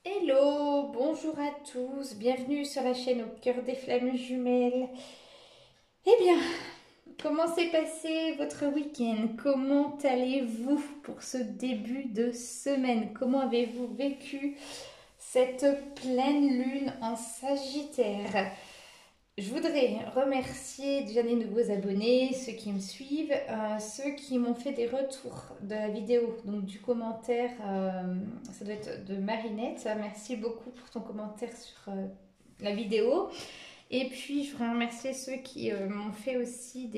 Hello, bonjour à tous, bienvenue sur la chaîne Au cœur des flammes jumelles. Eh bien, comment s'est passé votre week-end? Comment allez-vous pour ce début de semaine? Comment avez-vous vécu cette pleine lune en Sagittaire? Je voudrais remercier déjà les nouveaux abonnés, ceux qui me suivent, ceux qui m'ont fait des retours de la vidéo, donc du commentaire, ça doit être de Marinette. Merci beaucoup pour ton commentaire sur la vidéo. Et puis je voudrais remercier ceux qui m'ont fait aussi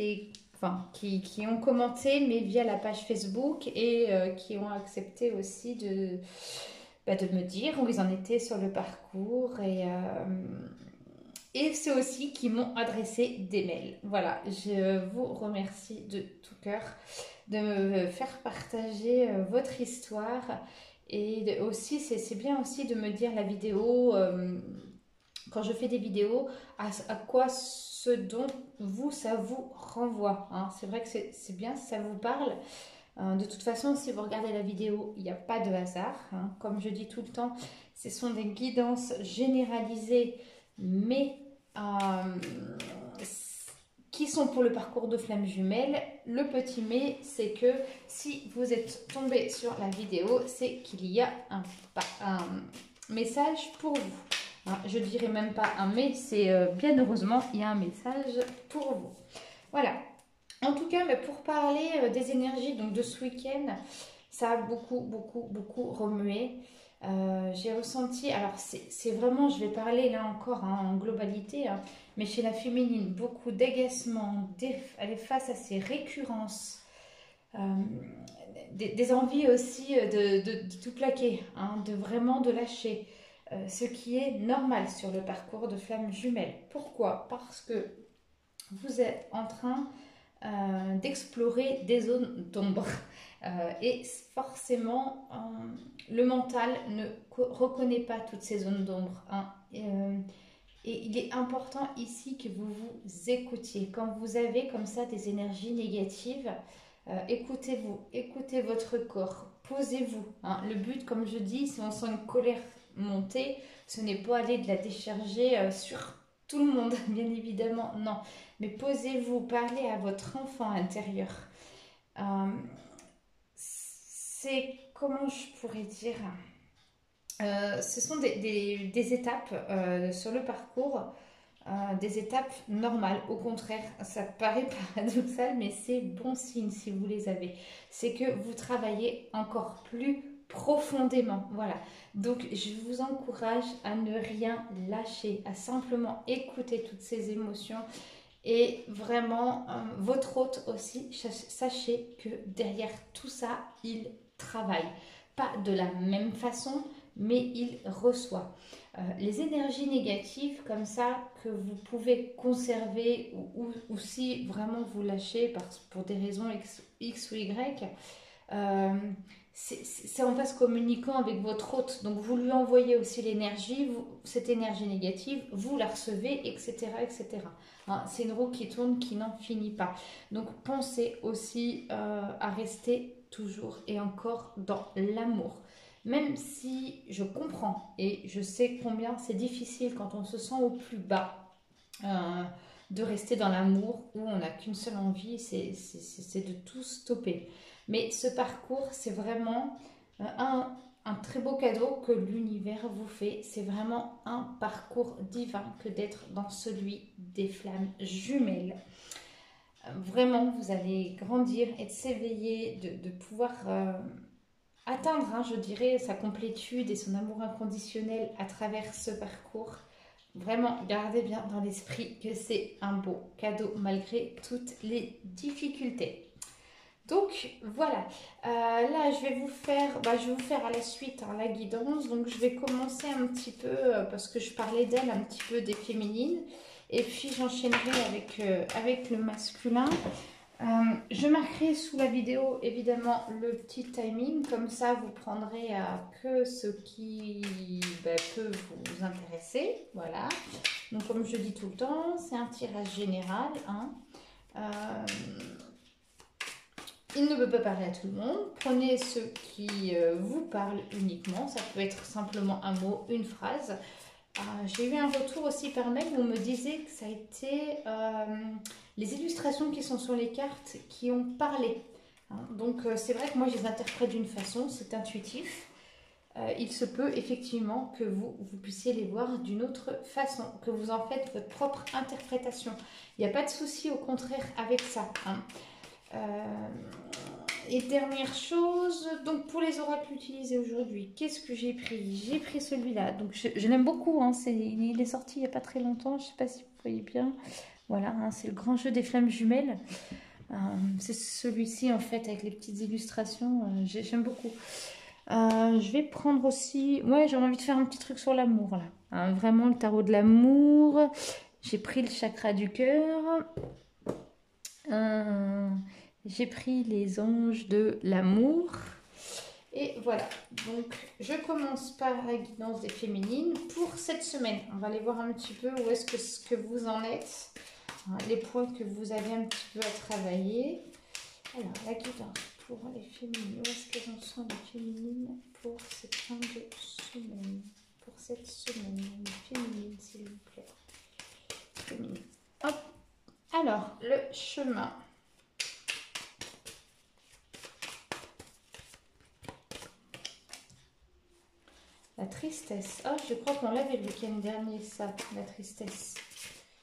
enfin, qui ont commenté, mais via la page Facebook et qui ont accepté aussi de me dire où ils en étaient sur le parcours et c'est aussi qui m'ont adressé des mails. Voilà, je vous remercie de tout cœur de me faire partager votre histoire. Et aussi, c'est bien aussi de me dire la vidéo, quand je fais des vidéos, à quoi ce dont ça vous renvoie. Hein. C'est vrai que c'est bien si ça vous parle. De toute façon, si vous regardez la vidéo, il n'y a pas de hasard. Hein. Comme je dis tout le temps, ce sont des guidances généralisées, mais qui sont pour le parcours de flammes jumelles. Le petit mais, c'est que si vous êtes tombé sur la vidéo, c'est qu'il y a un message pour vous. Hein, je dirais même pas un mais, c'est bien heureusement, il y a un message pour vous. Voilà. En tout cas, pour parler des énergies donc de ce week-end, ça a beaucoup remué. J'ai ressenti, alors c'est vraiment, je vais parler là encore hein, en globalité, hein, mais chez la féminine, beaucoup d'agacement, elle est face à ces récurrences, euh, des envies aussi de tout plaquer, hein, de vraiment de lâcher, ce qui est normal sur le parcours de flammes jumelles. Pourquoi? Parce que vous êtes en train d'explorer des zones d'ombre. Et forcément, le mental ne reconnaît pas toutes ces zones d'ombre. Hein. Et il est important ici que vous vous écoutiez. Quand vous avez comme ça des énergies négatives, écoutez-vous, écoutez votre corps, posez-vous. Hein. Le but, comme je dis, si on sent une colère monter, ce n'est pas aller de la décharger sur tout le monde, bien évidemment, non. Mais posez-vous, parlez à votre enfant intérieur. Euh, c'est, comment je pourrais dire, ce sont des étapes sur le parcours, des étapes normales. Au contraire, ça paraît paradoxal, mais c'est bon signe si vous les avez. C'est que vous travaillez encore plus profondément. Voilà. Donc, je vous encourage à ne rien lâcher, à simplement écouter toutes ces émotions. Et vraiment, votre hôte aussi, sachez que derrière tout ça, il travaille. Pas de la même façon, mais il reçoit. Les énergies négatives comme ça que vous pouvez conserver ou si vraiment vous lâchez pour des raisons X ou Y, c'est en face communiquant avec votre hôte. Donc vous lui envoyez aussi l'énergie, cette énergie négative, vous la recevez, etc. etc. Hein, c'est une roue qui tourne, qui n'en finit pas. Donc pensez aussi à rester toujours et encore dans l'amour. Même si je comprends et je sais combien c'est difficile quand on se sent au plus bas, de rester dans l'amour où on n'a qu'une seule envie, c'est de tout stopper. Mais ce parcours, c'est vraiment un très beau cadeau que l'univers vous fait. C'est vraiment un parcours divin que d'être dans celui des flammes jumelles. Vraiment, vous allez grandir et s'éveiller, de pouvoir atteindre, hein, je dirais, sa complétude et son amour inconditionnel à travers ce parcours. Vraiment, gardez bien dans l'esprit que c'est un beau cadeau malgré toutes les difficultés. Donc voilà, là je vais vous faire à la suite hein, la guidance. Donc je vais commencer un petit peu, parce que je parlais d'elle un petit peu des féminines. Et puis j'enchaînerai avec le masculin. Je marquerai sous la vidéo évidemment le petit timing, comme ça vous prendrez que ce qui peut vous intéresser. Voilà. Donc comme je dis tout le temps, c'est un tirage général. Hein. Il ne peut pas parler à tout le monde. Prenez ce qui vous parle uniquement. Ça peut être simplement un mot, une phrase. J'ai eu un retour aussi par mail où on me disait que ça a été les illustrations qui sont sur les cartes qui ont parlé. Hein. Donc c'est vrai que moi je les interprète d'une façon, c'est intuitif. Il se peut effectivement que vous puissiez les voir d'une autre façon, que vous en faites votre propre interprétation. Il n'y a pas de souci au contraire avec ça. Hein. Et dernière chose, donc pour les oracles utilisés aujourd'hui, qu'est-ce que j'ai pris? J'ai pris celui-là, donc je l'aime beaucoup, hein, il est sorti il n'y a pas très longtemps, je ne sais pas si vous voyez bien. Voilà, hein, c'est le grand jeu des flammes jumelles. C'est celui-ci en fait avec les petites illustrations, j'aime beaucoup. Je vais prendre aussi, ouais, j'ai envie de faire un petit truc sur l'amour là, hein, vraiment le tarot de l'amour. J'ai pris le chakra du cœur. J'ai pris les anges de l'amour. Et voilà, donc je commence par la guidance des féminines pour cette semaine. On va aller voir un petit peu où est-ce que vous en êtes, les points que vous avez un petit peu à travailler. Alors, la guidance pour les féminines, où est-ce qu'elles en sont les féminines pour cette fin de semaine? Pour cette semaine, les féminines, s'il vous plaît. Féminines. Hop. Alors, le chemin. La tristesse. Oh, je crois qu'on l'avait le week-end dernier, ça, la tristesse.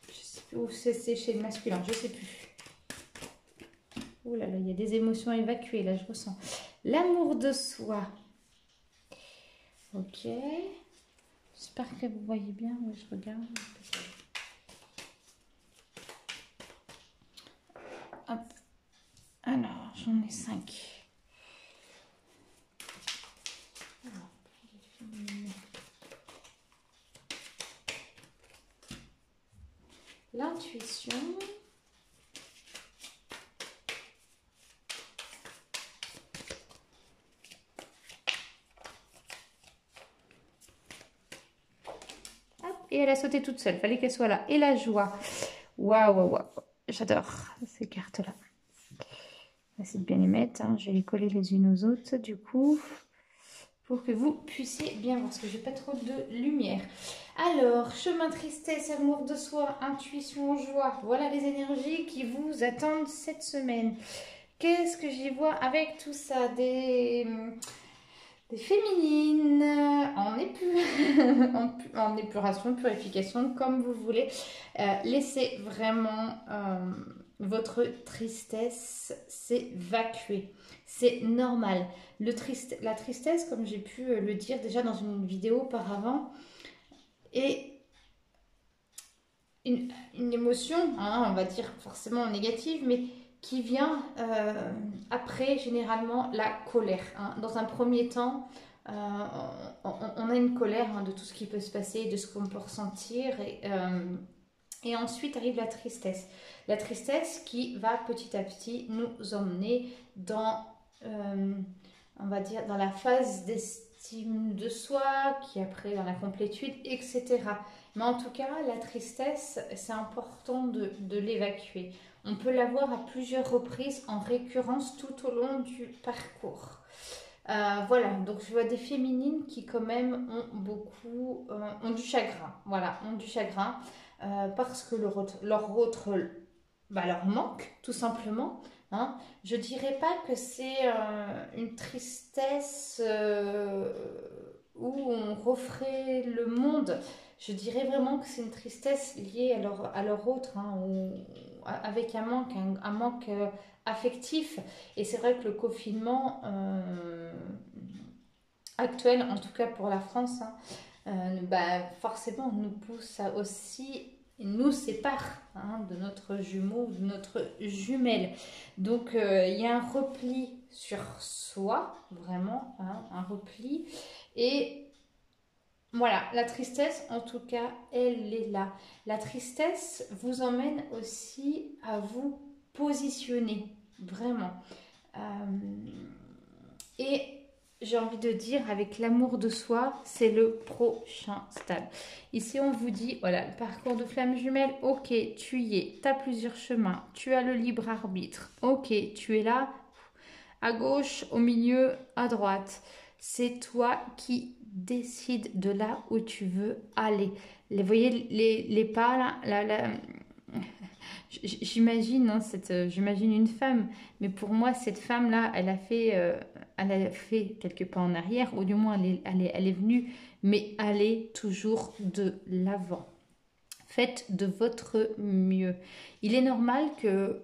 Je sais plus où c'est chez le masculin, je sais plus. Ouh là là, il y a des émotions à évacuer, là, je ressens. L'amour de soi. Ok. J'espère que vous voyez bien. Oui, je regarde. Hop. Alors, j'en ai 5. L'intuition. Et elle a sauté toute seule, fallait qu'elle soit là. Et la joie. Waouh, waouh, waouh. J'adore ces cartes-là. On va essayer de bien les mettre. Hein. Je vais les coller les unes aux autres, du coup, pour que vous puissiez bien voir, parce que j'ai pas trop de lumière. Alors, chemin, tristesse, amour de soi, intuition, joie. Voilà les énergies qui vous attendent cette semaine. Qu'est-ce que j'y vois avec tout ça? Des féminines en épuration, purification, comme vous voulez. Laissez vraiment votre tristesse s'évacuer. C'est normal. La tristesse, comme j'ai pu le dire déjà dans une vidéo auparavant, est une émotion, hein, on va dire forcément négative, mais qui vient après généralement la colère. Hein. Dans un premier temps, on a une colère hein, de tout ce qui peut se passer, de ce qu'on peut ressentir, et ensuite arrive la tristesse. La tristesse qui va petit à petit nous emmener dans, on va dire, dans la phase d'estime de soi, qui après dans la complétude, etc. Mais en tout cas, la tristesse, c'est important de l'évacuer. On peut l'avoir à plusieurs reprises en récurrence tout au long du parcours. Voilà, donc je vois des féminines qui quand même ont beaucoup, ont du chagrin. Voilà, ont du chagrin parce que leur manque, tout simplement. Hein. Je dirais pas que c'est une tristesse où on referait le monde. Je dirais vraiment que c'est une tristesse liée à leur autre, hein, avec un manque affectif. Et c'est vrai que le confinement actuel, en tout cas pour la France, hein, forcément nous pousse à aussi nous sépare hein, de notre jumeau, de notre jumelle. Donc il y a un repli sur soi, vraiment, hein, un repli. Et voilà, la tristesse, en tout cas, elle est là. La tristesse vous emmène aussi à vous positionner, vraiment. Et j'ai envie de dire, avec l'amour de soi, c'est le prochain stade. Ici, on vous dit, voilà, le parcours de flamme jumelle, ok, tu y es, tu as plusieurs chemins, tu as le libre arbitre, ok, tu es là, à gauche, au milieu, à droite. C'est toi qui décides de là où tu veux aller. Vous voyez les pas là, j'imagine j'imagine une femme, mais pour moi cette femme là, elle a fait quelques pas en arrière, ou du moins elle est venue, mais allez toujours de l'avant. Faites de votre mieux. Il est normal que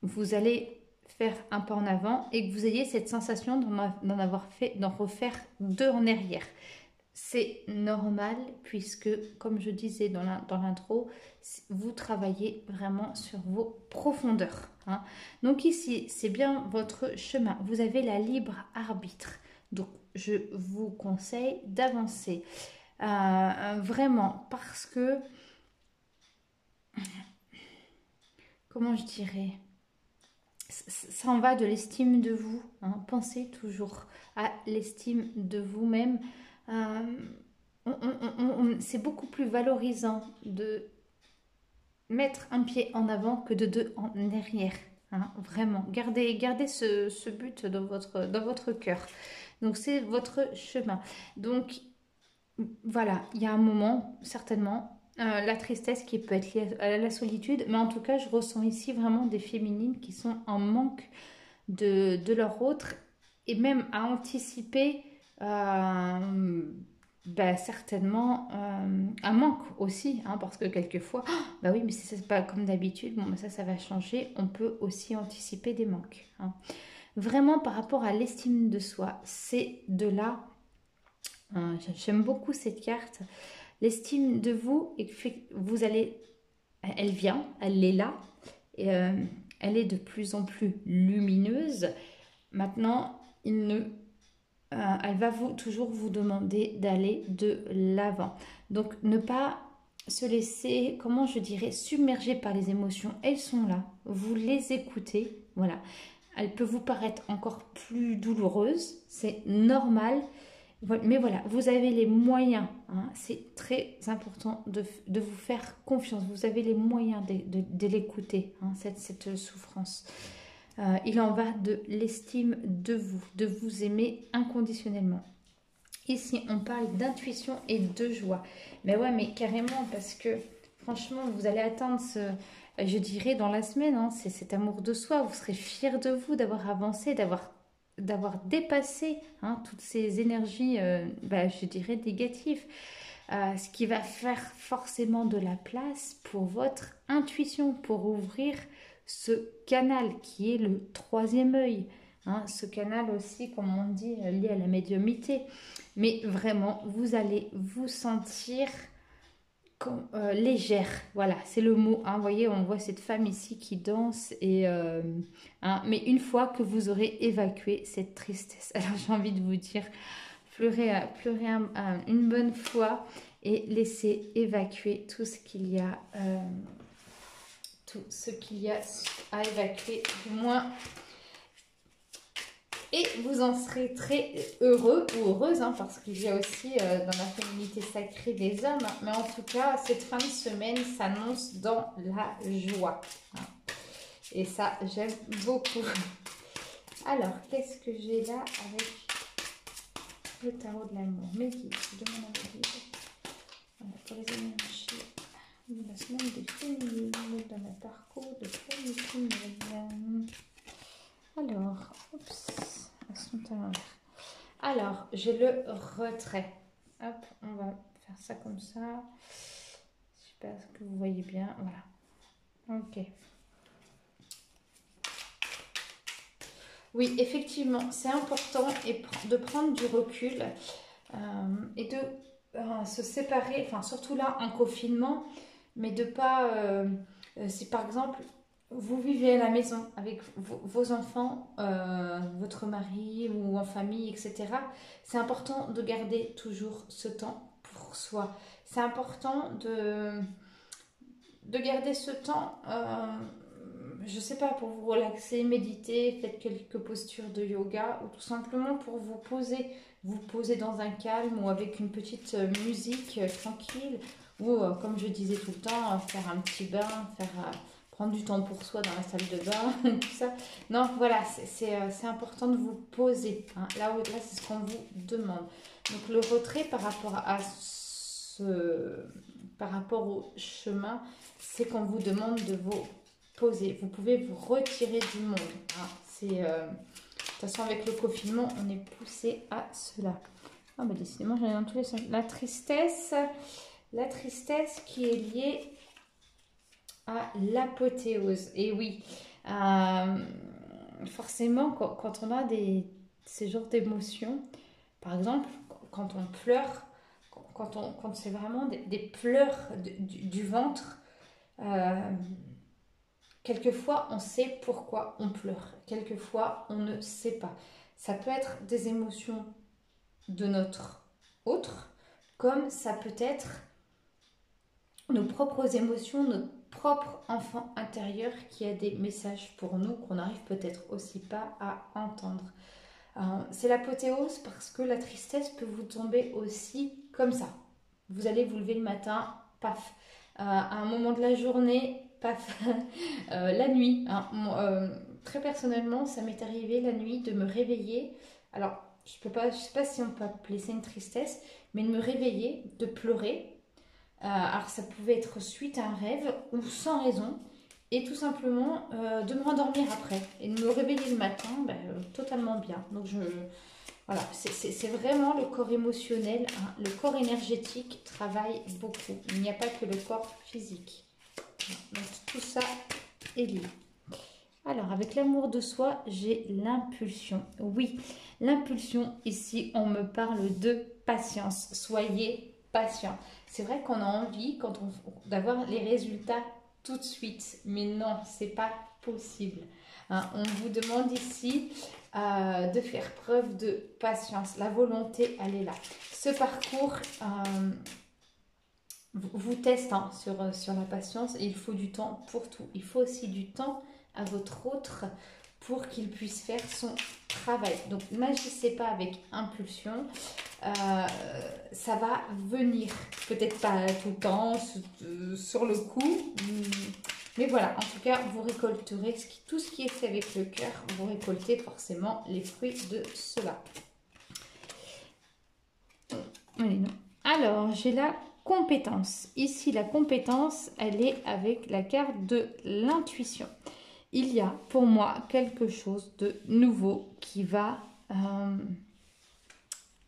vous allez faire un pas en avant et que vous ayez cette sensation d'en refaire deux en arrière. C'est normal puisque, comme je disais dans l'intro, vous travaillez vraiment sur vos profondeurs. Hein. Donc ici, c'est bien votre chemin. Vous avez la libre arbitre. Donc, je vous conseille d'avancer. Vraiment, parce que, comment je dirais, ça en va de l'estime de vous. Hein. Pensez toujours à l'estime de vous-même. C'est beaucoup plus valorisant de mettre un pied en avant que de deux en arrière. Hein, vraiment, gardez ce but dans votre cœur. Donc, c'est votre chemin. Donc, voilà, il y a un moment, certainement, la tristesse qui peut être liée à la solitude. Mais en tout cas, je ressens ici vraiment des féminines qui sont en manque de leur autre et même à anticiper certainement un manque aussi, hein, parce que quelquefois, bah oui, mais si c'est pas comme d'habitude, bon, bah ça va changer, on peut aussi anticiper des manques. Hein. Vraiment par rapport à l'estime de soi, c'est de là, j'aime beaucoup cette carte, l'estime de vous, et vous allez, elle vient, elle est là, et elle est de plus en plus lumineuse. Maintenant, elle va toujours vous demander d'aller de l'avant. Donc, ne pas se laisser, comment je dirais, submerger par les émotions. Elles sont là, vous les écoutez, voilà. Elles peuvent vous paraître encore plus douloureuses, c'est normal. Mais voilà, vous avez les moyens, hein, c'est très important de vous faire confiance. Vous avez les moyens de l'écouter, hein, cette souffrance. Il en va de l'estime de vous aimer inconditionnellement. Ici, on parle d'intuition et de joie. Mais ouais, mais carrément, parce que franchement, vous allez atteindre je dirais dans la semaine, hein, c'est cet amour de soi. Vous serez fiers de vous, d'avoir avancé, d'avoir dépassé hein, toutes ces énergies, je dirais, négatives. Ce qui va faire forcément de la place pour votre intuition, pour ouvrir ce canal qui est le troisième œil. Hein, ce canal aussi, comme on dit, lié à la médiumnité. Mais vraiment, vous allez vous sentir légère. Voilà, c'est le mot. Hein. Vous voyez, on voit cette femme ici qui danse. Mais une fois que vous aurez évacué cette tristesse, alors j'ai envie de vous dire, pleurez une bonne fois et laissez évacuer tout ce qu'il y a à évacuer, du moins. Et vous en serez très heureux ou heureuse, hein, parce qu'il y a aussi dans la féminité sacrée des hommes. Mais en tout cas, cette fin de semaine s'annonce dans la joie. Hein. Et ça, j'aime beaucoup. Alors, qu'est-ce que j'ai là avec le tarot de l'amour? Mes guides, je demande à mes guides. Voilà, pour les énergies de la semaine des féminines, dans le parcours de féminine. Alors, oups, elles sont à l'envers. Alors, j'ai le retrait. Hop, on va faire ça comme ça. Je sais pas ce que vous voyez bien. Voilà. Ok. Oui, effectivement, c'est important de prendre du recul et de se séparer, enfin surtout là en confinement, mais de pas, si par exemple vous vivez à la maison avec vos enfants, votre mari ou en famille, etc., c'est important de garder toujours ce temps pour soi. C'est important de garder ce temps, je sais pas, pour vous relaxer, méditer, faites quelques postures de yoga ou tout simplement pour vous poser dans un calme ou avec une petite musique tranquille ou, comme je disais tout le temps, faire un petit bain, prendre du temps pour soi dans la salle de bain, tout ça. Non, voilà, c'est important de vous poser. Hein. Là, c'est ce qu'on vous demande. Donc, le retrait par rapport par rapport au chemin, c'est qu'on vous demande de vous poser. Vous pouvez vous retirer du monde. Hein. De toute façon, avec le confinement, on est poussé à cela. Ah, bah, décidément, j'en ai dans tous les sens. La tristesse qui est liée à l'apothéose. Et oui, forcément, quand on a ces genres d'émotions, par exemple, quand on pleure, quand c'est vraiment des pleurs du ventre, quelquefois on sait pourquoi on pleure, quelquefois on ne sait pas. Ça peut être des émotions de notre autre, comme ça peut être nos propres émotions, notre propre enfant intérieur qui a des messages pour nous qu'on n'arrive peut-être aussi pas à entendre. C'est l'apothéose parce que la tristesse peut vous tomber aussi comme ça. Vous allez vous lever le matin, paf. À un moment de la journée, paf. La nuit. Hein. Très personnellement, ça m'est arrivé la nuit de me réveiller. Alors, je sais pas si on peut appeler ça une tristesse, mais de me réveiller, de pleurer. Alors, ça pouvait être suite à un rêve ou sans raison. Et tout simplement de me rendormir après et de me réveiller le matin totalement bien. Donc voilà, c'est vraiment le corps émotionnel, hein. Le corps énergétique travaille beaucoup. Il n'y a pas que le corps physique. Donc tout ça est lié. Alors avec l'amour de soi, j'ai l'impulsion. Oui, l'impulsion, ici on me parle de patience. Soyez patient. C'est vrai qu'on a envie d'avoir les résultats tout de suite, mais non, c'est pas possible. Hein, on vous demande ici de faire preuve de patience. La volonté, elle est là. Ce parcours vous teste hein, sur la patience et il faut du temps pour tout. Il faut aussi du temps à votre autre pour qu'il puisse faire son travail. Donc, n'agissez pas avec impulsion. Ça va venir. Peut-être pas tout le temps, sur le coup. Mais voilà, en tout cas, vous récolterez tout ce qui est fait avec le cœur. Vous récoltez forcément les fruits de cela. Allez, non. Alors, j'ai la compétence. Ici, la compétence, elle est avec la carte de l'intuition. Il y a pour moi quelque chose de nouveau qui va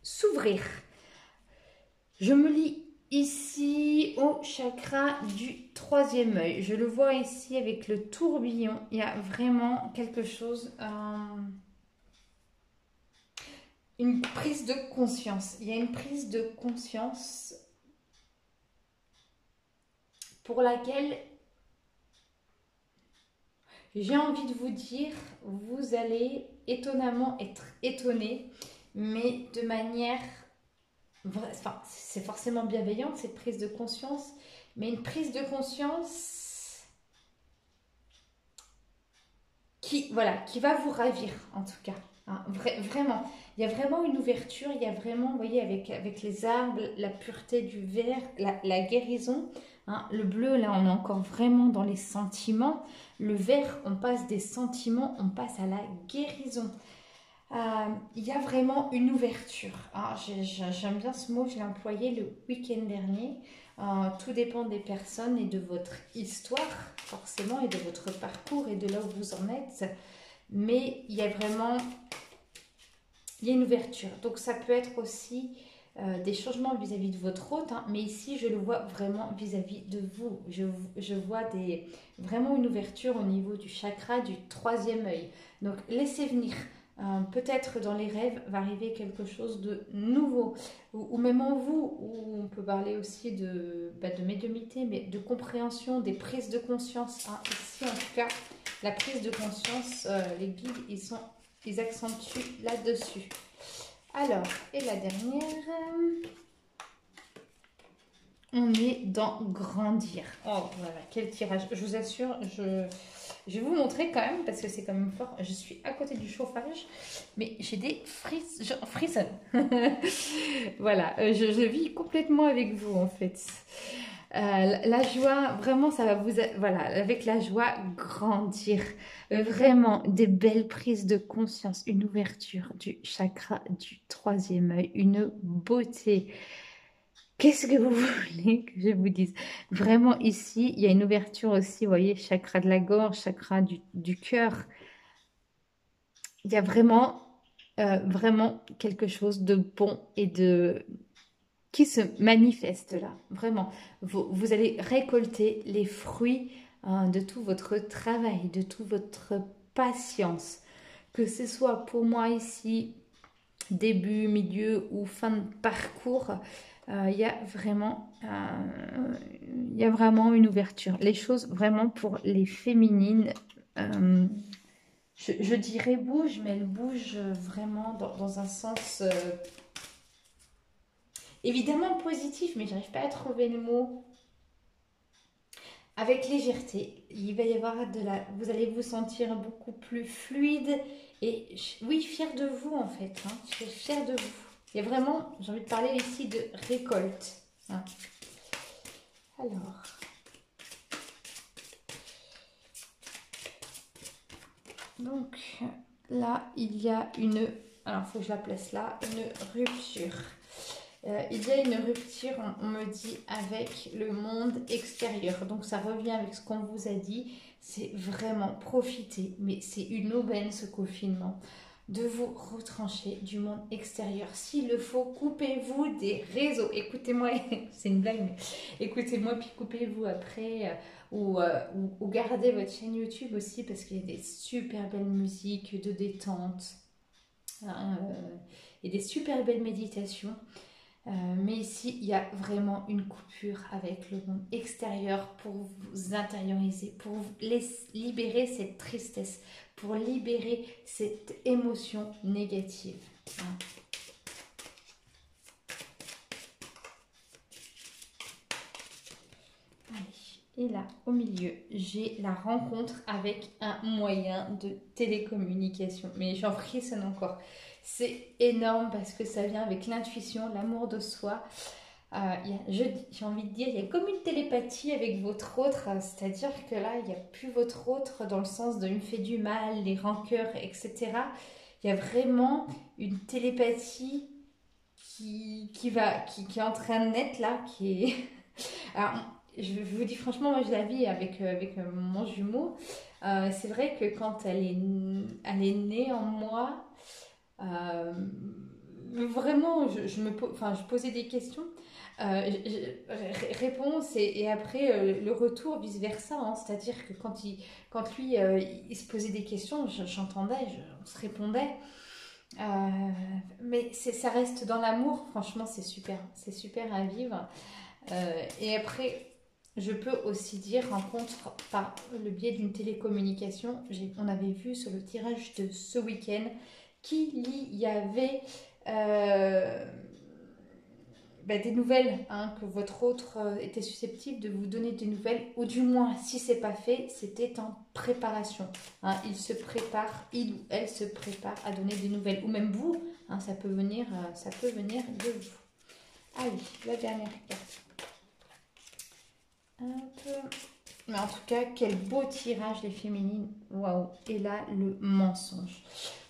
s'ouvrir. Je me lis ici au chakra du troisième œil. Je le vois ici avec le tourbillon. Il y a vraiment quelque chose, une prise de conscience. Il y a une prise de conscience pour laquelle j'ai envie de vous dire, vous allez étonnamment être étonné, mais de manière... Enfin, c'est forcément bienveillante cette prise de conscience, mais une prise de conscience qui va vous ravir en tout cas. Hein, vraiment, il y a vraiment une ouverture, il y a vraiment, vous voyez, avec les arbres, la pureté du vert, la guérison. Hein, le bleu, là, on est encore vraiment dans les sentiments. Le vert, on passe des sentiments, on passe à la guérison. Il y a vraiment une ouverture. Hein, j'aime bien ce mot, je l'ai employé le week-end dernier. Tout dépend des personnes et de votre histoire, forcément, et de votre parcours et de là où vous en êtes. Mais il y a vraiment une ouverture. Donc ça peut être aussi des changements vis-à-vis de votre hôte, hein, mais ici je le vois vraiment vis-à-vis de vous. Je vois vraiment une ouverture au niveau du chakra du troisième œil. Donc laissez venir. Peut-être dans les rêves va arriver quelque chose de nouveau ou même en vous, où on peut parler aussi de médiumnité, mais de compréhension, des prises de conscience. Hein. Ici en tout cas, la prise de conscience, les guides, ils accentuent là-dessus. Alors, et la dernière, on est dans grandir. Oh voilà, quel tirage. Je vous assure, je vais vous montrer quand même, parce que c'est quand même fort. Je suis à côté du chauffage, mais j'ai des frissons. Voilà, je vis complètement avec vous en fait. La joie, vraiment, ça va voilà, avec la joie, grandir. Vraiment, des belles prises de conscience, une ouverture du chakra du troisième œil, une beauté. Qu'est-ce que vous voulez que je vous dise? Vraiment, ici, il y a une ouverture aussi, vous voyez, chakra de la gorge, chakra du cœur. Il y a vraiment quelque chose de bon et qui se manifeste là. Vraiment, vous allez récolter les fruits de tout votre travail, de toute votre patience. Que ce soit pour moi ici, début, milieu ou fin de parcours, il y a vraiment une ouverture. Les choses vraiment pour les féminines, je dirais bouge, mais elle bouge vraiment dans un sens évidemment positif, mais j'arrive pas à trouver le mot. Avec légèreté, il va y avoir vous allez vous sentir beaucoup plus fluide et oui, fier de vous en fait. Hein. Je suis fière de vous. Il y a vraiment, j'ai envie de parler ici de récolte. Hein. Alors. Donc là, il y a alors il faut que je la place là, une rupture. Il y a une rupture, on me dit, avec le monde extérieur. Donc ça revient avec ce qu'on vous a dit. C'est vraiment profiter, mais c'est une aubaine ce confinement, de vous retrancher du monde extérieur. S'il le faut, coupez-vous des réseaux. Écoutez-moi, c'est une blague, mais écoutez-moi, puis coupez-vous après. Ou gardez votre chaîne YouTube aussi, parce qu'il y a des super belles musiques de détente. Et des super belles méditations. Mais ici, il y a vraiment une coupure avec le monde extérieur pour vous intérioriser, pour vous libérer cette tristesse, pour libérer cette émotion négative. Hein. Allez. Et là, au milieu, j'ai la rencontre avec un moyen de télécommunication. Mais j'en frissonne encore. C'est énorme parce que ça vient avec l'intuition, l'amour de soi. J'ai envie de dire, il y a comme une télépathie avec votre autre, c'est-à-dire que là, il n'y a plus votre autre dans le sens de il me fait du mal, les rancœurs, etc. Il y a vraiment une télépathie qui est en train de naître là, qui est... Alors, je vous dis franchement, moi je la vis avec mon jumeau. C'est vrai que quand elle est née en moi, vraiment, je posais des questions, réponse et après le retour vice versa. Hein. C'est-à-dire que quand lui il se posait des questions, j'entendais, on se répondait. Mais ça reste dans l'amour. Franchement, c'est super à vivre. Et après. Je peux aussi dire rencontre par le biais d'une télécommunication. On avait vu sur le tirage de ce week-end qu'il y avait des nouvelles, hein, que votre autre était susceptible de vous donner des nouvelles, ou du moins, si c'est pas fait, c'était en préparation. Hein, il ou elle se prépare à donner des nouvelles, ou même vous, hein, ça peut venir de vous. Allez, la dernière carte. Mais en tout cas, quel beau tirage les féminines. Waouh. Et là, le mensonge.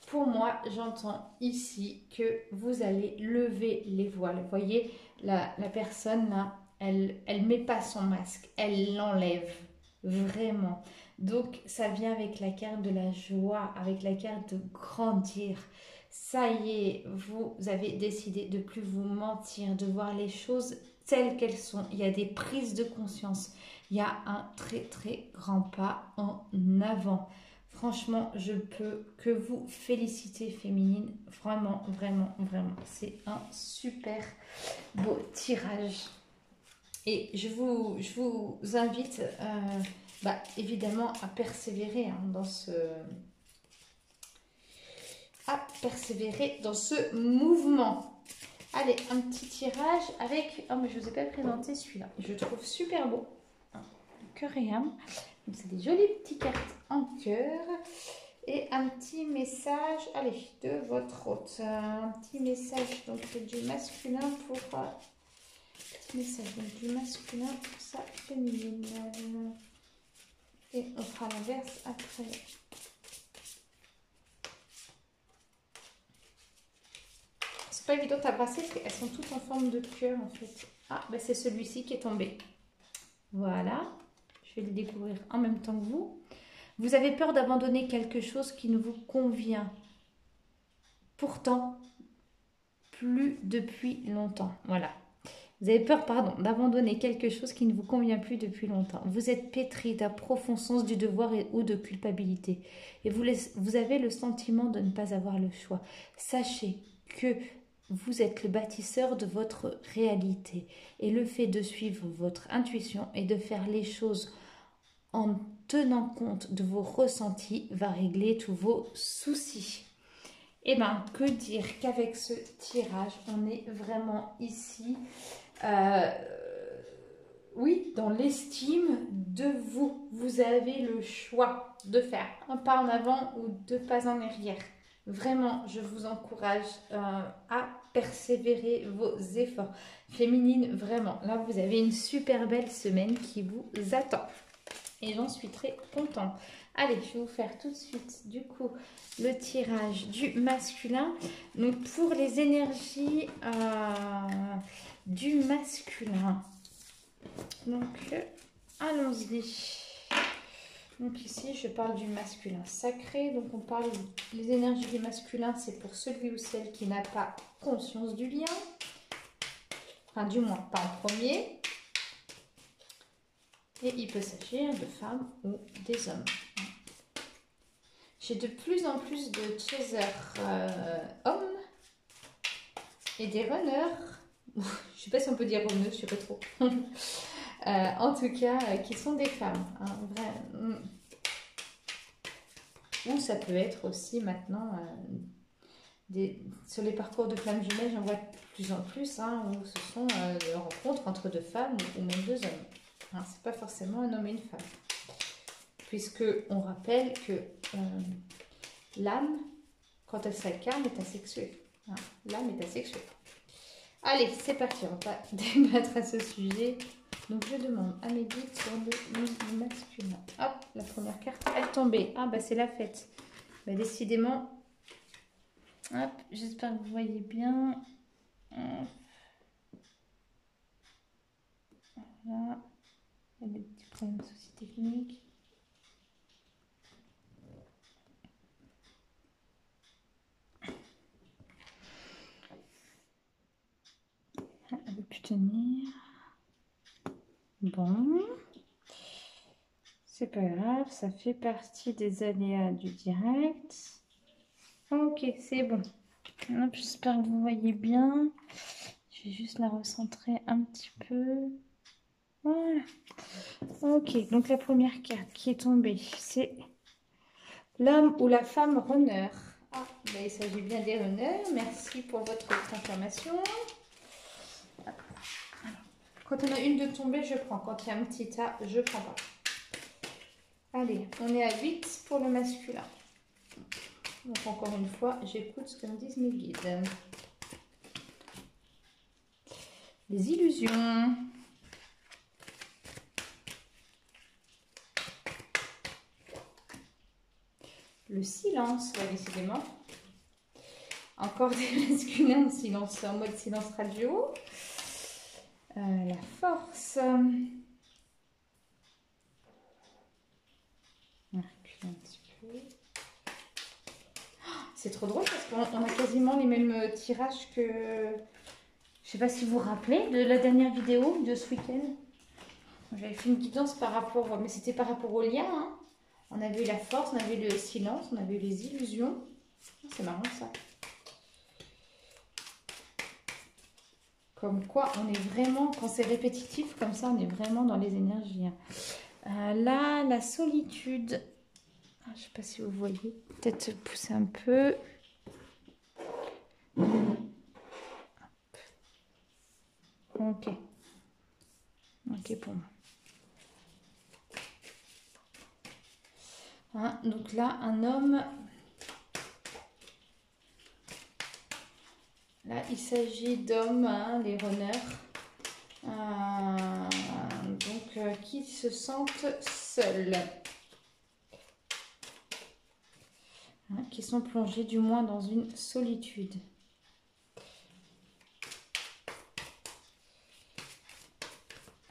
Pour moi, j'entends ici que vous allez lever les voiles. Vous voyez, la personne là, elle met pas son masque, elle l'enlève. Vraiment. Donc, ça vient avec la carte de la joie, avec la carte de grandir. Ça y est, vous avez décidé de plus vous mentir, de voir les choses telles qu'elles sont. Il y a des prises de conscience. Il y a un très très grand pas en avant. Franchement, je peux que vous féliciter, féminine. Vraiment, vraiment, vraiment. C'est un super beau tirage. Et je vous invite évidemment à persévérer dans ce mouvement. Allez, un petit tirage avec... Oh, mais je ne vous ai pas présenté celui-là. Je le trouve super beau. Cœur et âme. Donc, c'est des jolies petites cartes en cœur. Et un petit message, allez, de votre hôte. Un petit message donc du masculin pour Message donc, du masculin pour sa féminine. Et on fera l'inverse après. C'est pas évident à brasser parce qu'elles sont toutes en forme de cœur en fait. Ah, ben c'est celui-ci qui est tombé. Voilà. Je vais le découvrir en même temps que vous. Vous avez peur d'abandonner quelque chose qui ne vous convient. Pourtant, plus depuis longtemps. Voilà. Vous avez peur, pardon, d'abandonner quelque chose qui ne vous convient plus depuis longtemps. Vous êtes pétri d'un profond sens du devoir ou de culpabilité. Et vous avez le sentiment de ne pas avoir le choix. Sachez que vous êtes le bâtisseur de votre réalité. Et le fait de suivre votre intuition et de faire les choses en tenant compte de vos ressentis va régler tous vos soucis. Eh bien, que dire qu'avec ce tirage, on est vraiment ici, oui, dans l'estime de vous. Vous avez le choix de faire un pas en avant ou deux pas en arrière. Vraiment, je vous encourage à persévérer vos efforts. Féminine, vraiment, là, vous avez une super belle semaine qui vous attend. Et j'en suis très contente. Allez, je vais vous faire tout de suite, du coup, le tirage du masculin. Donc, pour les énergies du masculin. Donc, allons-y. Donc, ici, je parle du masculin sacré. Donc, on parle des énergies du masculin. C'est pour celui ou celle qui n'a pas conscience du lien. Enfin, du moins, pas en premier. Et il peut s'agir de femmes ou des hommes. J'ai de plus en plus de chasers hommes et des runners. Je ne sais pas si on peut dire runners, je ne sais pas trop. En tout cas, qui sont des femmes. Hein, ou ça peut être aussi maintenant, sur les parcours de flammes jumelles, j'en vois de plus en plus, hein, où ce sont des rencontres entre deux femmes ou même deux hommes. Hein, c'est pas forcément un homme et une femme. Puisque on rappelle que l'âme, quand elle s'incarne, est asexuée. Hein, l'âme est asexuée. Allez, c'est parti, on va débattre à ce sujet. Donc je demande à mes guides sur le masculin. Hop, la première carte, elle tombée. Ah bah c'est la fête. Bah, décidément. Hop, j'espère que vous voyez bien. Hop. Voilà. Il y a des petits problèmes de soucis techniques. Elle veut plus tenir. Bon. C'est pas grave, ça fait partie des aléas du direct. Ok, c'est bon. J'espère que vous voyez bien. Je vais juste la recentrer un petit peu. Voilà. Ok, donc la première carte qui est tombée, c'est l'homme ou la femme runner. Ah, ben, il s'agit bien des runners. Merci pour votre confirmation. Alors, quand on a une de tombée, je prends. Quand il y a un petit tas, je prends pas. Allez, on est à 8 pour le masculin. Donc encore une fois, j'écoute ce que me disent mes guides. Les illusions. Le silence, ouais, décidément. Encore des masculins en silence, en mode silence radio. La force. Un petit peu. C'est trop drôle parce qu'on a quasiment les mêmes tirages que... Je sais pas si vous vous rappelez de la dernière vidéo de ce week-end. J'avais fait une guidance par rapport... Mais c'était par rapport au lien. Hein. On avait eu la force, on avait eu le silence, on avait eu les illusions. C'est marrant ça. Comme quoi, on est vraiment... Quand c'est répétitif comme ça, on est vraiment dans les énergies. Hein. Là, la solitude... Je ne sais pas si vous voyez. Peut-être pousser un peu. Ok. Ok pour moi. Hein, donc là, un homme. Là, il s'agit d'hommes, hein, les runners. Qui se sentent seuls. Hein, qui sont plongés du moins dans une solitude.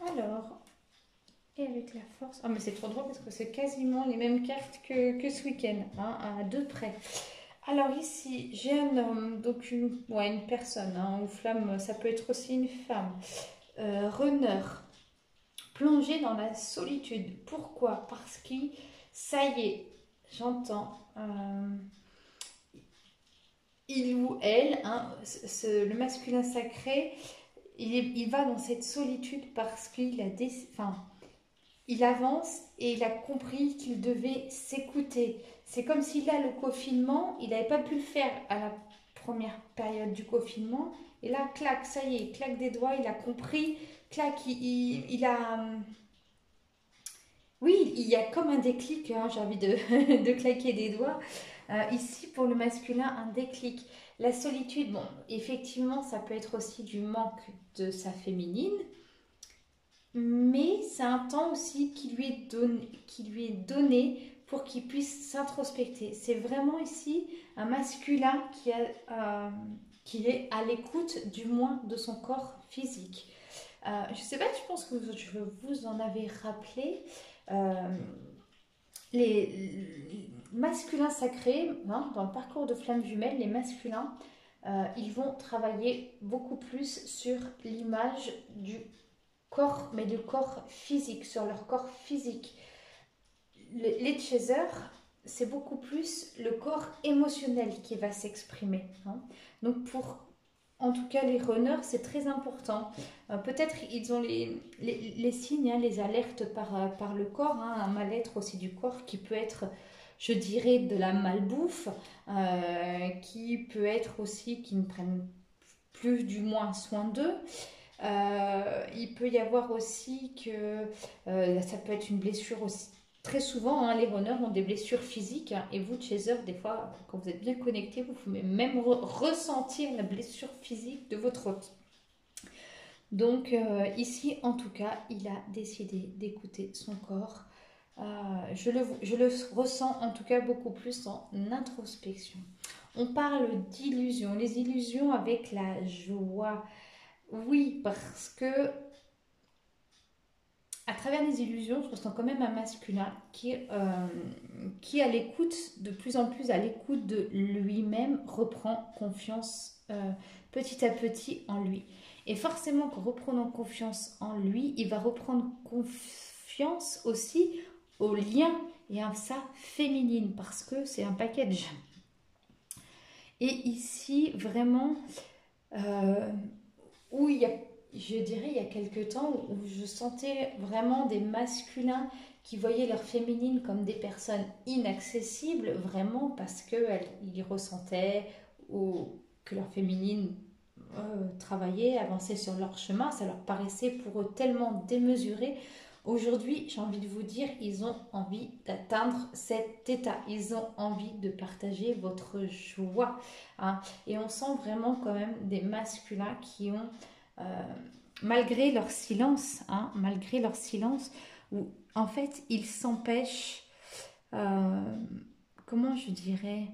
Alors, et avec la force... Ah mais c'est trop drôle parce que c'est quasiment les mêmes cartes que ce week-end, hein, à deux près. Alors ici, j'ai un homme, donc une personne, hein, ou flamme, ça peut être aussi une femme. Runner, plongé dans la solitude. Pourquoi? Parce que, ça y est, j'entends... il ou elle, hein, le masculin sacré, il va dans cette solitude parce qu'il a il avance et il a compris qu'il devait s'écouter. C'est comme si là, le confinement, il n'avait pas pu le faire à la première période du confinement. Et là, clac, ça y est, claque des doigts, il a compris, clac, il a... Oui, il y a comme un déclic, hein, j'ai envie de, de claquer des doigts. Ici, pour le masculin, un déclic. La solitude, bon, effectivement, ça peut être aussi du manque de sa féminine, mais c'est un temps aussi qui lui est donné pour qu'il puisse s'introspecter. C'est vraiment ici un masculin qui est à l'écoute du moins de son corps physique. Je ne sais pas, je pense que je vous en avais rappelé. Les masculins sacrés, hein, dans le parcours de flamme jumelle, les masculins, ils vont travailler beaucoup plus sur l'image du corps, mais du corps physique, sur leur corps physique. Les chasers, c'est beaucoup plus le corps émotionnel qui va s'exprimer. Hein. Donc en tout cas, les runners, c'est très important. Peut-être ils ont les signes, hein, les alertes par le corps, hein, un mal-être aussi du corps qui peut être, je dirais, de la malbouffe, qui peut être aussi qu'ils ne prennent plus du moins soin d'eux. Il peut y avoir aussi que ça peut être une blessure aussi. Très souvent, hein, les runners ont des blessures physiques, hein, et vous, chaser, des fois, quand vous êtes bien connecté, vous pouvez même ressentir la blessure physique de votre hôte. Donc ici, en tout cas, il a décidé d'écouter son corps. Je le ressens en tout cas beaucoup plus en introspection. On parle d'illusions, les illusions avec la joie. Oui, parce que à travers les illusions, je ressens quand même un masculin qui à l'écoute, de plus en plus à l'écoute de lui-même, reprend confiance petit à petit en lui. Et forcément, qu'en reprenant confiance en lui, il va reprendre confiance aussi au lien et à sa féminine, parce que c'est un package. Et ici, vraiment, où il y a, je dirais, il y a quelques temps où je sentais vraiment des masculins qui voyaient leur féminine comme des personnes inaccessibles, vraiment parce qu'ils ressentaient ou que leur féminine travaillait, avançait sur leur chemin, ça leur paraissait pour eux tellement démesuré. Aujourd'hui, j'ai envie de vous dire, ils ont envie d'atteindre cet état. Ils ont envie de partager votre joie. Hein. Et on sent vraiment quand même des masculins qui ont, malgré leur silence, hein, où en fait, ils s'empêchent, comment je dirais,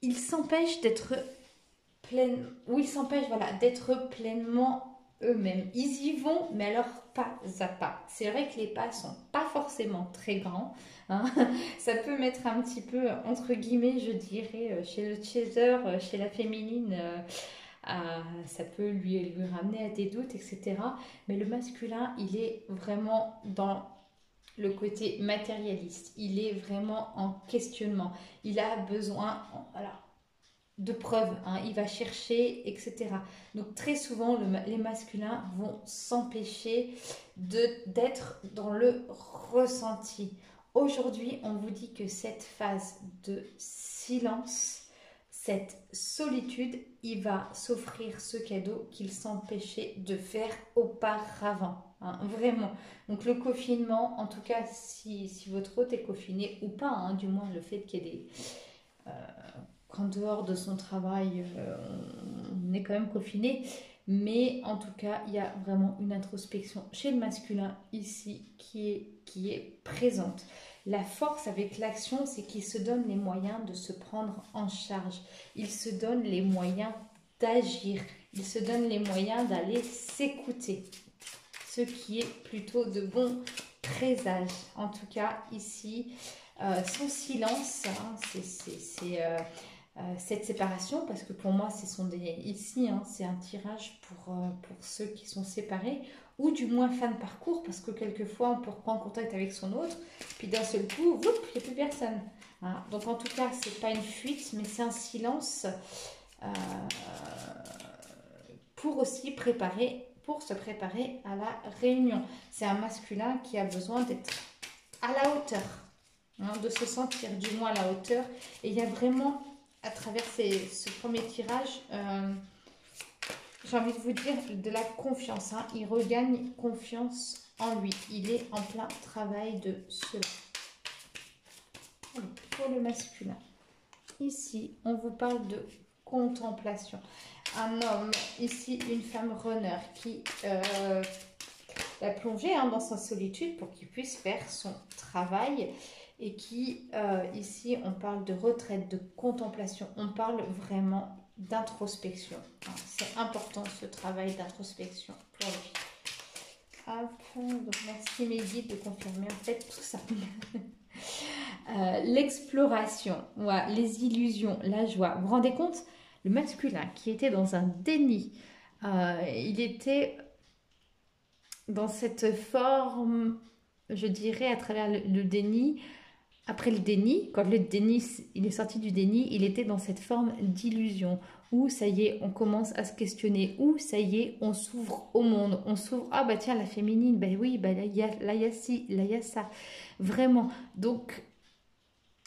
ils s'empêchent d'être voilà, d'être pleinement eux-mêmes. Ils y vont, mais alors pas à pas. C'est vrai que les pas sont pas forcément très grands. Hein. Ça peut mettre un petit peu, entre guillemets, je dirais, chez le chaser, chez la féminine, ça peut lui ramener à des doutes, etc. Mais le masculin, il est vraiment dans le côté matérialiste. Il est vraiment en questionnement. Il a besoin... Alors, de preuves, hein, il va chercher, etc. Donc très souvent, les masculins vont s'empêcher d'être dans le ressenti. Aujourd'hui, on vous dit que cette phase de silence, cette solitude, il va s'offrir ce cadeau qu'il s'empêchait de faire auparavant. Hein, vraiment. Donc le confinement, en tout cas, si votre hôte est confiné ou pas, hein, du moins le fait qu'il y ait des... qu'en dehors de son travail, on est quand même confiné. Mais en tout cas, il y a vraiment une introspection chez le masculin ici qui est présente. La force avec l'action, c'est qu'il se donne les moyens de se prendre en charge. Il se donne les moyens d'agir. Il se donne les moyens d'aller s'écouter. Ce qui est plutôt de bon présage. En tout cas, ici, son silence, hein, c'est cette séparation, parce que pour moi, ici, hein, c'est un tirage pour ceux qui sont séparés, ou du moins fin de parcours, parce que quelquefois, on peut reprendre contact avec son autre, puis d'un seul coup, il n'y a plus personne. Hein. Donc, en tout cas, ce n'est pas une fuite, mais c'est un silence pour aussi se préparer à la réunion. C'est un masculin qui a besoin d'être à la hauteur, hein, de se sentir du moins à la hauteur. Et il y a vraiment, à travers ce premier tirage, j'ai envie de vous dire, de la confiance. Hein. Il regagne confiance en lui. Il est en plein travail de cela. Alors, pour le masculin, ici, on vous parle de contemplation. Un homme, ici, une femme runner qui l'a plongé dans sa solitude pour qu'il puisse faire son travail. Et qui, ici, on parle de retraite, de contemplation. On parle vraiment d'introspection. Hein. C'est important ce travail d'introspection pour lui. Hop, donc merci mes guides de confirmer en fait tout ça. L'exploration, ouais, les illusions, la joie. Vous vous rendez compte? Le masculin qui était dans un déni, il était dans cette forme, je dirais, à travers le déni. Après le déni, quand le déni, il est sorti du déni, il était dans cette forme d'illusion où ça y est, on commence à se questionner, où ça y est, on s'ouvre au monde, on s'ouvre, ah bah tiens, la féminine, ben oui, bah là il y a ci, là il y a ça, vraiment. Donc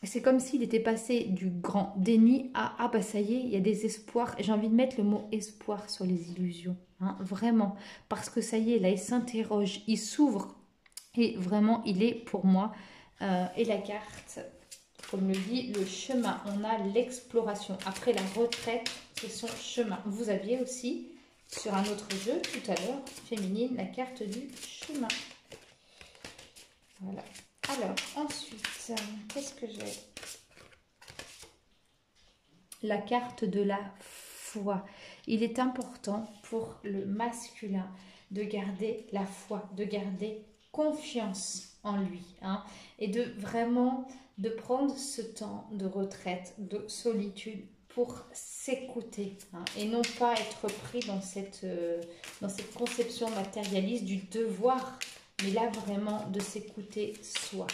c'est comme s'il était passé du grand déni à, ah bah ça y est, il y a des espoirs. J'ai envie de mettre le mot espoir sur les illusions, hein, vraiment, parce que ça y est, là il s'interroge, il s'ouvre et vraiment il est pour moi. Et la carte, comme le dit, le chemin. On a l'exploration. Après la retraite, c'est son chemin. Vous aviez aussi, sur un autre jeu, tout à l'heure, féminine, la carte du chemin. Voilà. Alors, ensuite, qu'est-ce que j'ai? La carte de la foi. Il est important pour le masculin de garder la foi, de garder confiance en lui, hein, et de vraiment de prendre ce temps de retraite, de solitude pour s'écouter, hein, et non pas être pris dans cette conception matérialiste du devoir, mais là vraiment de s'écouter soi.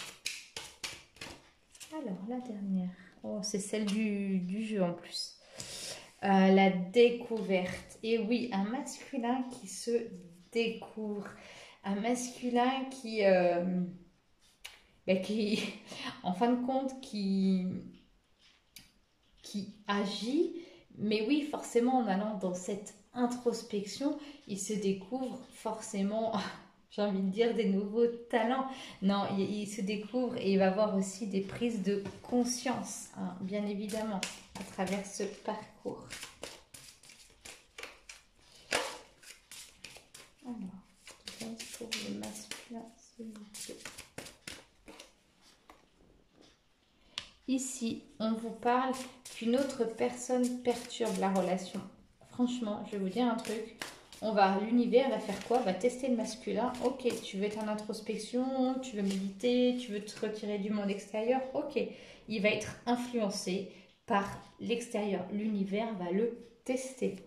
Alors la dernière, oh, c'est celle du jeu en plus, la découverte. Et oui, un masculin qui se découvre. Un masculin qui, en fin de compte, qui agit, mais oui, forcément, en allant dans cette introspection, il se découvre forcément, j'ai envie de dire, des nouveaux talents. Non, il se découvre et il va avoir aussi des prises de conscience, hein, bien évidemment, à travers ce parcours. Alors. Pour le masculin, ici, on vous parle qu'une autre personne perturbe la relation. Franchement, je vais vous dire un truc. L'univers va faire quoi? Va tester le masculin. Ok, tu veux être en introspection, tu veux méditer, tu veux te retirer du monde extérieur. Ok, il va être influencé par l'extérieur. L'univers va le tester.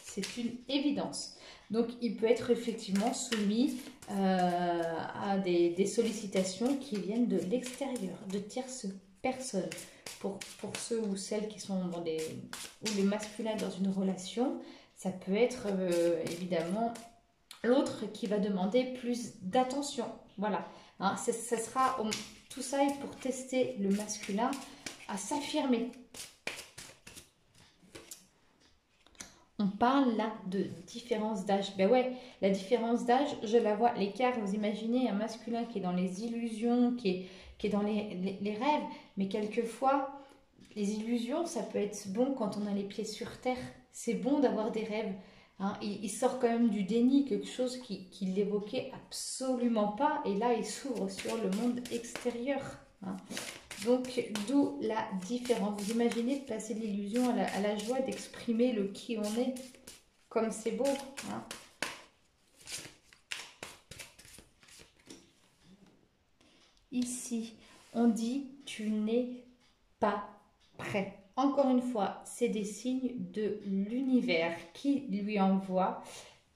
C'est une évidence. Donc, il peut être effectivement soumis à des sollicitations qui viennent de l'extérieur, de tierces personnes. Pour ceux ou celles qui sont où le masculin est dans une relation, ça peut être évidemment l'autre qui va demander plus d'attention. Voilà, hein, tout ça est pour tester le masculin à s'affirmer. On parle là de différence d'âge. Ben ouais, la différence d'âge, je la vois. L'écart, vous imaginez un masculin qui est dans les illusions, qui est dans les rêves, mais quelquefois, les illusions, ça peut être bon quand on a les pieds sur terre. C'est bon d'avoir des rêves. Hein. Il sort quand même du déni, quelque chose qui l'évoquait absolument pas. Et là, il s'ouvre sur le monde extérieur. Hein. Donc, d'où la différence. Vous imaginez de passer de l'illusion à la joie, d'exprimer le qui on est, comme c'est beau. Hein. Ici, on dit tu n'es pas prêt. Encore une fois, c'est des signes de l'univers qui lui envoie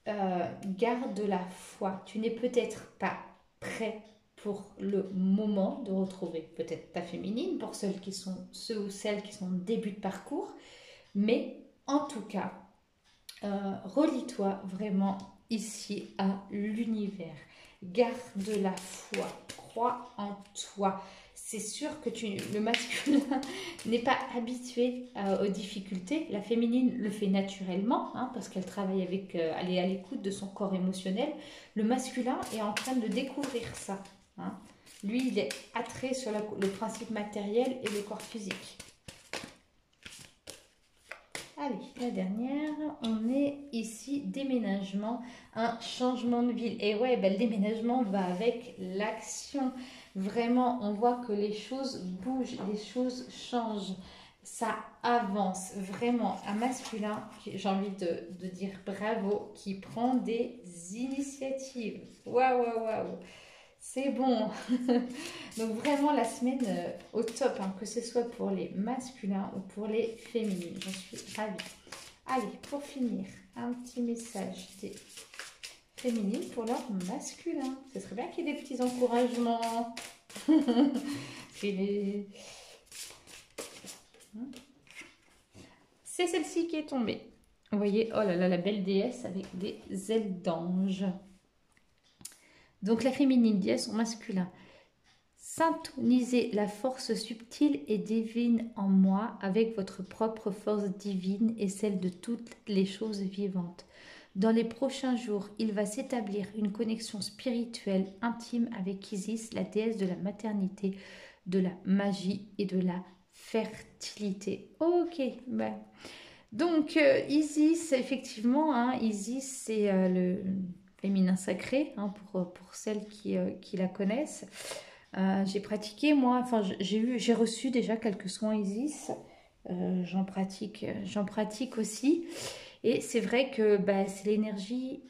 garde la foi. Tu n'es peut-être pas prêt pour le moment de retrouver peut-être ta féminine pour ceux ou celles qui sont en début de parcours. Mais en tout cas, relie-toi vraiment ici à l'univers. Garde la foi, crois en toi. C'est sûr que le masculin n'est pas habitué aux difficultés. La féminine le fait naturellement, hein, parce qu'elle travaille avec, elle est à l'écoute de son corps émotionnel. Le masculin est en train de découvrir ça. Hein. Lui, il est attrait sur le principe matériel et le corps physique. Allez, la dernière, on est ici, déménagement, un changement de ville. Et ouais, ben, le déménagement va avec l'action. Vraiment, on voit que les choses bougent, les choses changent, ça avance. Vraiment, un masculin, j'ai envie de dire bravo, qui prend des initiatives. Waouh, waouh, waouh. C'est bon. Donc vraiment la semaine au top, hein, que ce soit pour les masculins ou pour les féminines. J'en suis ravie. Allez, pour finir, un petit message des féminines pour leurs masculins. Ce serait bien qu'il y ait des petits encouragements. C'est celle-ci qui est tombée. Vous voyez, oh là là, la belle déesse avec des ailes d'ange. Donc la féminine déesse au masculin. Syntonisez la force subtile et divine en moi avec votre propre force divine et celle de toutes les choses vivantes. Dans les prochains jours, il va s'établir une connexion spirituelle intime avec Isis, la déesse de la maternité, de la magie et de la fertilité. Ok, ben. Donc Isis, effectivement, hein, Isis c'est le féminin sacré, hein, pour celles qui la connaissent. J'ai pratiqué, moi, enfin j'ai reçu déjà quelques soins Isis, j'en pratique aussi. Et c'est vrai que bah, c'est l'énergie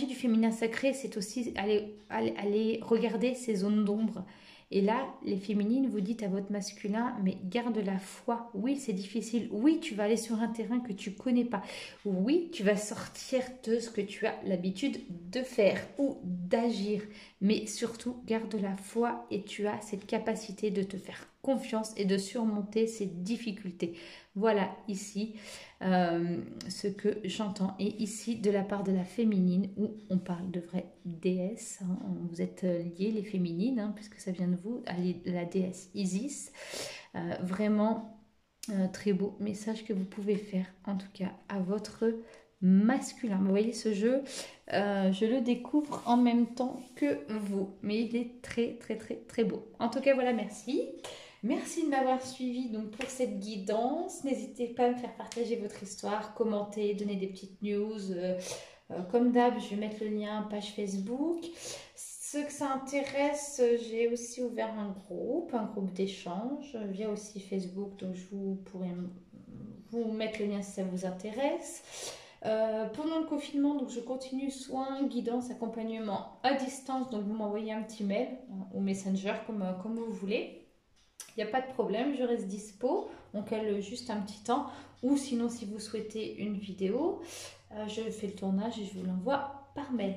du féminin sacré, c'est aussi aller regarder ces zones d'ombre. Et là, les féminines, vous dites à votre masculin, mais garde la foi. Oui, c'est difficile. Oui, tu vas aller sur un terrain que tu connais pas. Oui, tu vas sortir de ce que tu as l'habitude de faire ou d'agir. Mais surtout, garde la foi et tu as cette capacité de te faire confiance et de surmonter ces difficultés. Voilà ici ce que j'entends. Et ici, de la part de la féminine, où on parle de vraie déesse, hein, vous êtes liés les féminines, hein, puisque ça vient de vous, à la déesse Isis. Vraiment très beau message que vous pouvez faire, en tout cas, à votre masculin. Vous voyez, ce jeu, je le découvre en même temps que vous, mais il est très, très, très, très beau. En tout cas, voilà, merci. Merci de m'avoir suivi donc pour cette guidance. N'hésitez pas à me faire partager votre histoire, commenter, donner des petites news. Comme d'hab, je vais mettre le lien page Facebook. Ceux que ça intéresse, j'ai aussi ouvert un groupe d'échange via aussi Facebook. Donc je pourrais vous mettre le lien si ça vous intéresse. Pendant le confinement, donc je continue soins, guidance, accompagnement à distance. Donc vous m'envoyez un petit mail ou Messenger comme vous voulez. Il n'y a pas de problème, je reste dispo, on cale juste un petit temps. Ou sinon, si vous souhaitez une vidéo, je fais le tournage et je vous l'envoie par mail.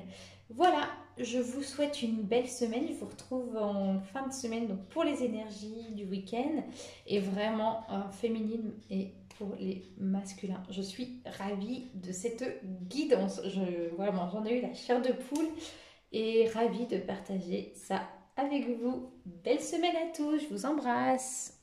Voilà, je vous souhaite une belle semaine. Je vous retrouve en fin de semaine donc pour les énergies du week-end. Et vraiment féminine et pour les masculins. Je suis ravie de cette guidance. Vraiment, j'en ai eu la chair de poule et ravie de partager ça avec vous. Belle semaine à tous, je vous embrasse.